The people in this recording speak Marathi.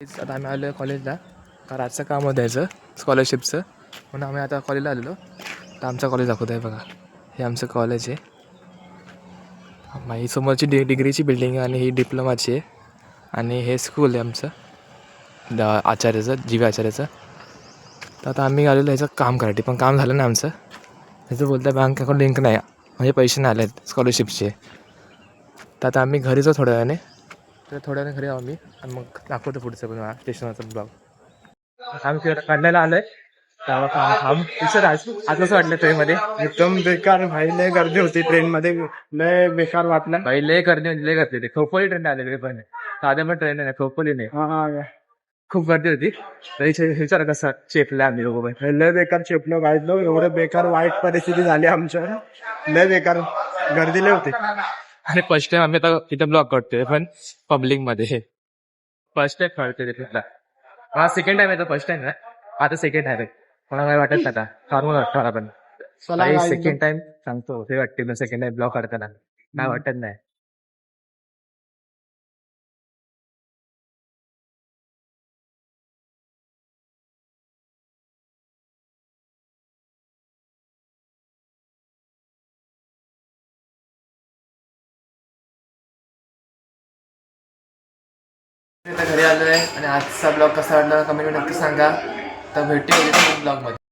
तेच आता आम्ही आलो आहे कॉलेजला, कारण आजचं काम होतं याचं स्कॉलरशिपचं, म्हणून आम्ही आता कॉलेजला आलेलो. तर आमचं कॉलेज दाखवत आहे बघा, हे आमचं कॉलेज आहे. ही समोरची डिग्रीची बिल्डिंग आहे आणि ही डिप्लोमाची आहे. आणि हे स्कूल आहे आमचं आचार्याचं, जी व्ही आचार्याचं. तर आता आम्ही आलेलो ह्याचं काम करायसाठी, पण काम झालं नाही आमचं. ह्याचं बोलतं बँक अकाउंट लिंक नाही, म्हणजे पैसे नाही आले आहेत स्कॉलरशिपचे. तर आता आम्ही घरी जाऊ थोड्या वेळाने, तर थोड्या वेळाने घरी आहो आम्ही, आणि मग दाखवतो पुढचं पण स्टेशनवरचा ब्लॉग. आम्ही काढायला आलो आहे. थांब विचार आज कसं वाटलं ट्रेनमध्ये? एकदम बेकार भाई, लय गर्दी होती ट्रेनमध्ये, लय बेकार वाटलं. बाई लय गर्दी म्हणजे लय गर्दी होती. खोपोली ट्रेन आलेली पण साध्या पण ट्रेन नाही, खोपोली नाही. हा, खूप गर्दी होती. विचार कसं चेपलं आम्ही लोक पण. लय बेकार चेपलं गायलो, एवढं बेकार वाईट परिस्थिती झाली आमच्या. लय बेकार गर्दी लय होती. आणि फर्स्ट टाइम आम्ही आता इथं ब्लॉग करतोय, पण पब्लिक मध्ये फर्स्ट टाइम कळतोय तिथला. मला सेकंड टाइम येतो, फर्स्ट टाइम नाही आता सेकंड टाइम आहे. मला काय वाटत नाही आता फार वाटतं मला पण. सेकंड टाइम सांगतो ते वाटते सेकंड टाइम ब्लॉग करताना काय वाटत नाही. घरी आलो आहे आणि आजचा ब्लॉग कसा वाटला कमेंट नक्की सांगा. तर भेटूया ब्लॉग मध्ये.